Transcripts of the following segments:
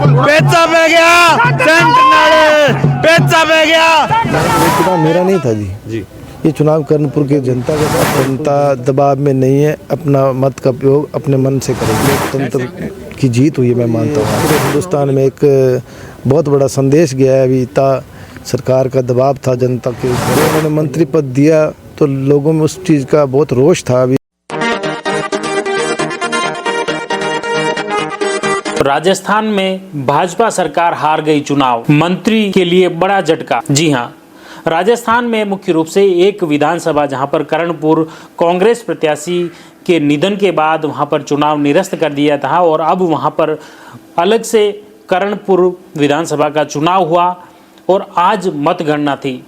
पेचा पे गया, पेचा पे गया। ये चुनाव मेरा नहीं था जी। ये चुनाव कर्णपुर की जनता का था। जनता दबाव में नहीं है, अपना मत का उपयोग अपने मन से करेगी। लोकतंत्र की जीत हुई है, मैं मानता हूँ। पूरे हिंदुस्तान में एक बहुत बड़ा संदेश गया है। अभी सरकार का दबाव था जनता के ऊपर, उन्होंने मंत्री पद दिया तो लोगों में उस चीज़ का बहुत रोष था। अभी राजस्थान में भाजपा सरकार हार गई चुनाव, मंत्री के लिए बड़ा झटका। जी हां, राजस्थान में मुख्य रूप से एक विधानसभा जहां पर कर्णपुर कांग्रेस प्रत्याशी के निधन के बाद वहां पर चुनाव निरस्त कर दिया था और अब वहां पर अलग से कर्णपुर विधानसभा का चुनाव हुआ और आज मतगणना थी।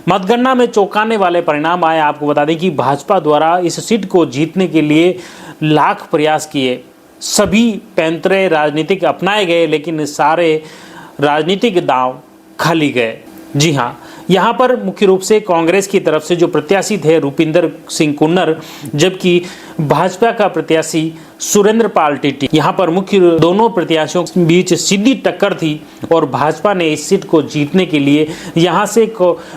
मतगणना में चौंकाने वाले परिणाम आए। आपको बता दें कि भाजपा द्वारा इस सीट को जीतने के लिए लाख प्रयास किए, सभी पैंतरे राजनीतिक अपनाए गए, लेकिन सारे राजनीतिक दांव खाली गए। जी हां, यहाँ पर मुख्य रूप से कांग्रेस की तरफ से जो प्रत्याशी थे रूपिंदर सिंह कुन्नर, जबकि भाजपा का प्रत्याशी सुरेंद्र पाल टीटी। यहाँ पर मुख्य दोनों प्रत्याशियों के बीच सीधी टक्कर थी और भाजपा ने इस सीट को जीतने के लिए यहाँ से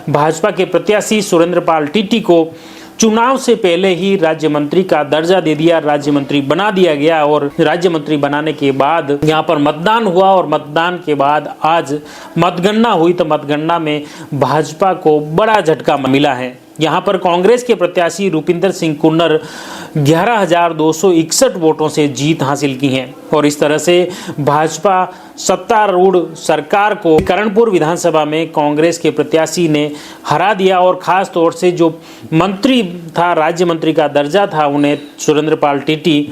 भाजपा के प्रत्याशी सुरेंद्र पाल टीटी को चुनाव से पहले ही राज्य मंत्री का दर्जा दे दिया, राज्य मंत्री बना दिया गया। और राज्य मंत्री बनाने के बाद यहाँ पर मतदान हुआ और मतदान के बाद आज मतगणना हुई तो मतगणना में भाजपा को बड़ा झटका मिला है। यहाँ पर कांग्रेस के प्रत्याशी रूपिंदर सिंह कुन्नर 11,261 वोटों से जीत हासिल की है और इस तरह से भाजपा सत्तारूढ़ सरकार को कर्णपुर विधानसभा में कांग्रेस के प्रत्याशी ने हरा दिया और खास तौर से जो मंत्री था, राज्य मंत्री का दर्जा था, उन्हें सुरेंद्र पाल टीटी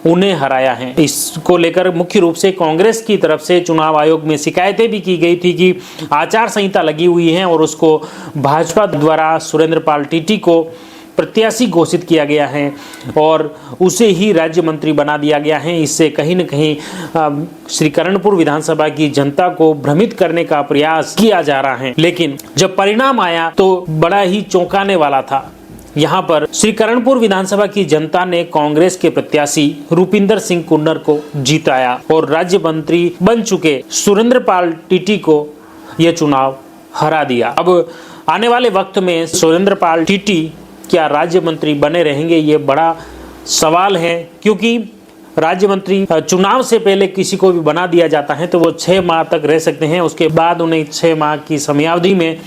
उन्हें हराया है। इसको लेकर मुख्य रूप से कांग्रेस की तरफ से चुनाव आयोग में शिकायतें भी की गई थी कि आचार संहिता लगी हुई है और उसको भाजपा द्वारा सुरेंद्र पाल टीटी को प्रत्याशी घोषित किया गया है और उसे ही राज्य मंत्री बना दिया गया है। इससे कहीं न कहीं श्री कर्णपुर विधानसभा की जनता को भ्रमित करने का प्रयास किया जा रहा है, लेकिन जब परिणाम आया तो बड़ा ही चौंकाने वाला था। यहाँ पर श्री कर्णपुर विधानसभा की जनता ने कांग्रेस के प्रत्याशी रूपिंदर सिंह कुन्नर को जीताया और राज्य मंत्री बन चुके सुरेंद्र पाल टीटी को यह चुनाव हरा दिया। अब आने वाले वक्त में सुरेंद्र पाल टीटी क्या राज्य मंत्री बने रहेंगे, ये बड़ा सवाल है, क्योंकि राज्य मंत्री चुनाव से पहले किसी को भी बना दिया जाता है तो वो 6 माह तक रह सकते हैं। उसके बाद उन्हें 6 माह की समयावधि में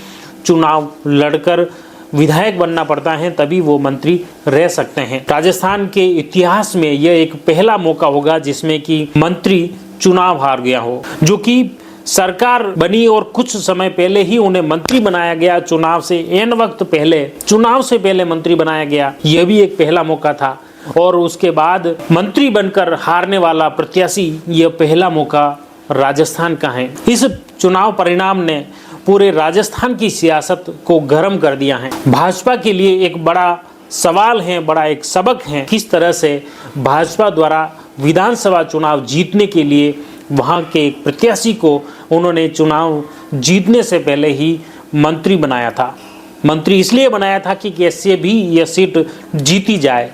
चुनाव लड़कर विधायक बनना पड़ता है, तभी वो मंत्री रह सकते हैं। राजस्थान के इतिहास में यह एक पहला मौका होगा जिसमें कि मंत्री चुनाव हार गया हो, जो कि सरकार बनी और कुछ समय पहले ही उन्हें मंत्री बनाया गया। चुनाव से एन वक्त पहले, चुनाव से पहले मंत्री बनाया गया, यह भी एक पहला मौका था। और उसके बाद मंत्री बनकर हारने वाला प्रत्याशी, यह पहला मौका राजस्थान का है। इस चुनाव परिणाम ने पूरे राजस्थान की सियासत को गर्म कर दिया है। भाजपा के लिए एक बड़ा सवाल है, बड़ा एक सबक है, किस तरह से भाजपा द्वारा विधानसभा चुनाव जीतने के लिए वहां के एक प्रत्याशी को उन्होंने चुनाव जीतने से पहले ही मंत्री बनाया था। मंत्री इसलिए बनाया था कि कैसे भी यह सीट जीती जाए,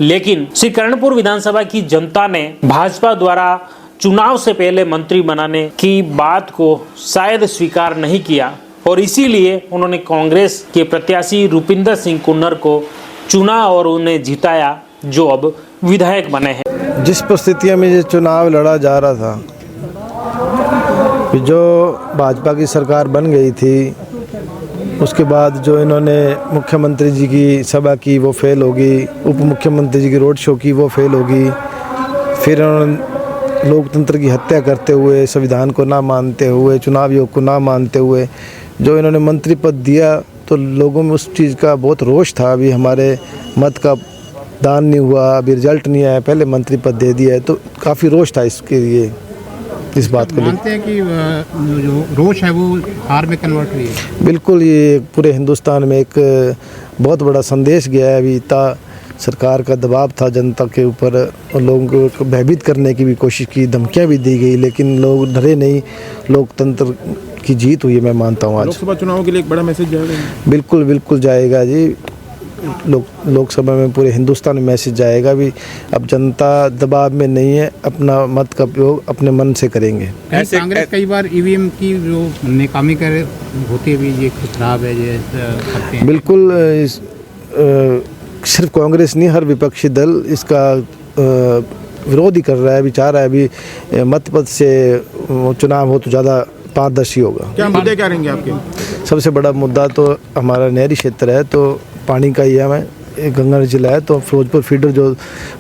लेकिन श्री कर्णपुर विधानसभा की जनता ने भाजपा द्वारा चुनाव से पहले मंत्री बनाने की बात को शायद स्वीकार नहीं किया और इसीलिए उन्होंने कांग्रेस के प्रत्याशी रूपिंदर सिंह कुन्नर को चुना और उन्हें जिताया, जो अब विधायक बने हैं। जिस परिस्थितियों में ये चुनाव लड़ा जा रहा था, जो भाजपा की सरकार बन गई थी, उसके बाद जो इन्होंने मुख्यमंत्री जी की सभा की वो फेल होगी, उप मुख्यमंत्री जी की रोड शो की वो फेल होगी, फिर उन्होंने लोकतंत्र की हत्या करते हुए, संविधान को ना मानते हुए, चुनाव आयोग को ना मानते हुए जो इन्होंने मंत्री पद दिया तो लोगों में उस चीज़ का बहुत रोष था। अभी हमारे मत का दान नहीं हुआ, अभी रिजल्ट नहीं आया, पहले मंत्री पद दे दिया है, तो काफ़ी रोष था इसके लिए। इस बात को मानते हैं कि जो रोष है वो हार में कन्वर्ट हुई है। बिल्कुल, ये पूरे हिंदुस्तान में एक बहुत बड़ा संदेश गया है। अभी सरकार का दबाव था जनता के ऊपर और लोगों को भयभीत करने की भी कोशिश की, धमकियां भी दी गई, लेकिन लोग डरे नहीं। लोकतंत्र की जीत हुई है, मैं मानता हूँ। आज लोकसभा चुनाव के लिए एक बड़ा मैसेज जाएगा। बिल्कुल जाएगा जी। लोकसभा में पूरे हिंदुस्तान में मैसेज जाएगा भी अब जनता दबाव में नहीं है, अपना मत का उपयोग अपने मन से करेंगे। कांग्रेस कई बार ईवीएम की जो नाकामी कर होते हुए ये खराब है ये करते हैं। बिल्कुल सिर्फ कांग्रेस नहीं, हर विपक्षी दल इसका विरोध ही कर रहा है, भी चाह रहा है भी मत पद से चुनाव हो तो ज़्यादा पारदर्शी होगा। क्या मुद्दे क्या रहेंगे आपके? सबसे बड़ा मुद्दा तो हमारा नहरी क्षेत्र है, तो पानी का ही है, गंगा जिला है, तो फिरोजपुर फीडर जो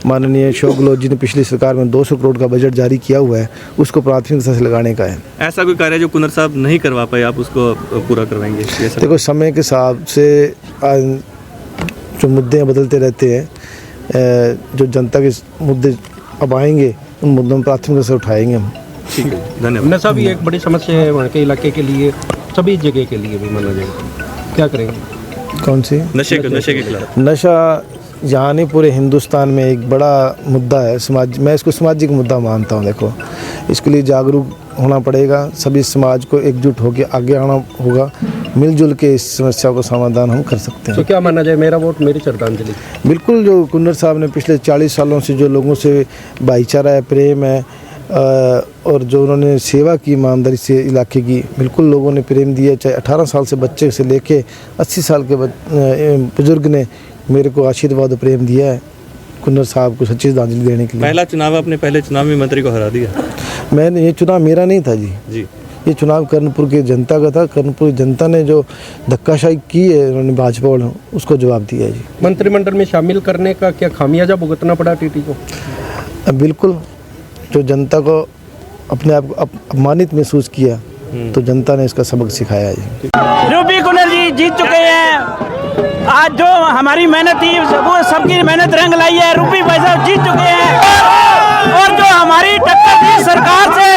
माननीय अशोक गहलोत जी ने पिछली सरकार में 200 करोड़ का बजट जारी किया हुआ है, उसको प्राथमिकता से लगाने का है। ऐसा कोई कार्य जो कुंवर साहब नहीं करवा पाए, आप उसको पूरा करवाएंगे? देखो, समय के हिसाब से जो मुद्दे बदलते रहते हैं, जो जनता के मुद्दे अब आएंगे उन मुद्दों में प्राथमिकता से उठाएंगे हम। ठीक है, धन्यवाद। नशा भी एक बड़ी समस्या है वहाँ के इलाके के लिए, सभी जगह के लिए भी माना जाएगा। क्या करेंगे? कौन सी? नशे के खिलाफ। नशा यहाँ नहीं, पूरे हिंदुस्तान में एक बड़ा मुद्दा है। समाज, मैं इसको सामाजिक मुद्दा मानता हूँ। देखो, इसके लिए जागरूक होना पड़ेगा, सभी समाज को एकजुट होकर आगे आना होगा, मिलजुल के इस समस्या को समाधान हम कर सकते हैं। तो क्या माना जाए, मेरा वोट मेरी श्रद्धांजलि? बिल्कुल, जो कुंवर साहब ने पिछले 40 सालों से जो लोगों से भाईचारा है, प्रेम है, और जो उन्होंने सेवा की ईमानदारी से इलाके की, बिल्कुल लोगों ने प्रेम दिया। चाहे 18 साल से बच्चे से लेके 80 साल के बुजुर्ग ने मेरे को आशीर्वाद और प्रेम दिया है कुंवर साहब को सच्ची श्रद्धांजलि देने के लिए। पहला चुनाव, अपने पहले चुनाव में मंत्री को हरा दिया। मैंने, ये चुनाव मेरा नहीं था जी, ये चुनाव कर्णपुर की जनता का था। कर्णपुर की जनता ने जो धक्काशाही की है उन्होंने भाजपा वालों, उसको जवाब दिया जी। मंत्रिमंडल में शामिल करने का क्या खामियाजा भुगतना पड़ा टीटी को? बिल्कुल, जो जनता को अपने आप को अपमानित महसूस किया, तो जनता ने इसका सबक सिखाया जी। रूबी कुंवर जी जीत चुके हैं। आज जो हमारी मेहनत थी वो सबकी मेहनत रंग लाई है। रूबी भाई साहब जीत चुके हैं, और जो हमारी टक्कर थी सरकार से,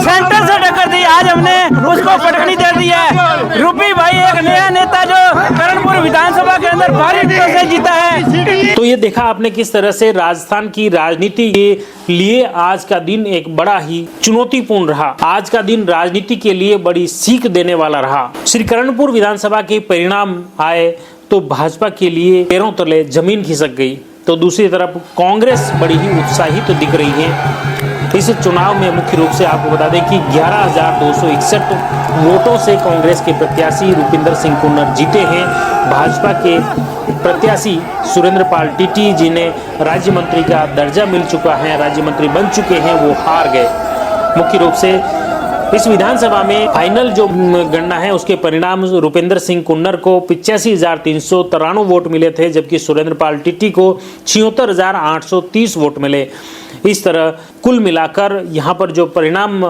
सेंटर से टक्कर थी, आज हमने उसको पटखनी दे दी है। रूबी भाई एक नया नेता जो कर्णपुर विधानसभा के अंदर भारी अंतर से जीता है। तो ये देखा आपने किस तरह से राजस्थान की राजनीति के लिए आज का दिन एक बड़ा ही चुनौतीपूर्ण रहा। आज का दिन राजनीति के लिए बड़ी सीख देने वाला रहा। श्री कर्णपुर विधानसभा के परिणाम आए तो भाजपा के लिए पैरों तले जमीन खिसक गई, तो दूसरी तरफ कांग्रेस बड़ी ही उत्साहित दिख रही है। इस चुनाव में मुख्य रूप से आपको बता दें कि 11,261 वोटों से कांग्रेस के प्रत्याशी रूपिंदर सिंह कुन्नर जीते हैं। भाजपा के प्रत्याशी सुरेंद्र पाल टीटी, जिन्हें राज्य मंत्री का दर्जा मिल चुका है, राज्य मंत्री बन चुके हैं, वो हार गए। मुख्य रूप से इस विधानसभा में फाइनल जो गणना है उसके परिणाम रूपिंदर सिंह कुन्नर को 85,393 वोट मिले थे, जबकि सुरेंद्र पाल टिट्टी को 76,830 वोट मिले। इस तरह कुल मिलाकर यहाँ पर जो परिणाम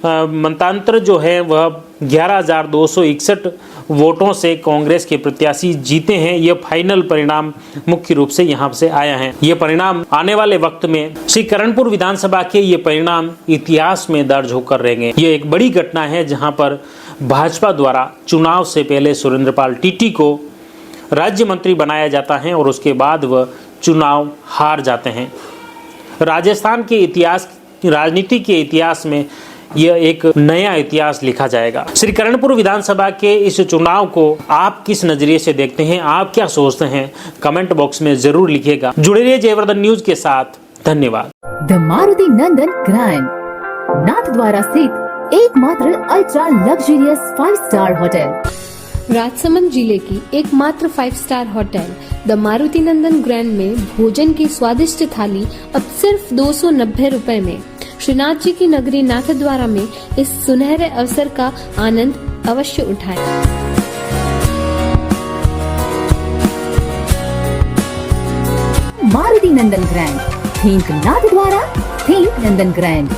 मतांतर जो है वह 11,261 वोटों से कांग्रेस के प्रत्याशी जीते हैं। यह फाइनल परिणाम मुख्य रूप से यहाँ से आया है। ये परिणाम आने वाले वक्त में श्री कर्णपुर विधानसभा के ये परिणाम इतिहास में दर्ज होकर रहेंगे। ये एक बड़ी घटना है जहाँ पर भाजपा द्वारा चुनाव से पहले सुरेंद्र पाल टीटी को राज्य मंत्री बनाया जाता है और उसके बाद वह चुनाव हार जाते हैं। राजस्थान के इतिहास, राजनीति के इतिहास में यह एक नया इतिहास लिखा जाएगा। श्री कर्णपुर विधानसभा के इस चुनाव को आप किस नजरिए से देखते हैं, आप क्या सोचते हैं, कमेंट बॉक्स में जरूर लिखिएगा। जुड़े रहिए जयवर्धन न्यूज के साथ। धन्यवाद। The Maruti Nandan grand, Nathdwara स्थित एकमात्र ultra luxurious 5 star hotel. Rajsamand जिले की एकमात्र 5 star hotel the Maruti Nandan grand में भोजन की स्वादिष्ट थाली अब सिर्फ 290 रुपए में। श्रीनाथ जी की नगरी नाथद्वारा में इस सुनहरे अवसर का आनंद अवश्य उठाएं। मारुति नंदन ग्रैंड, थिंक नाथद्वारा, थिंक नंदन ग्रैंड।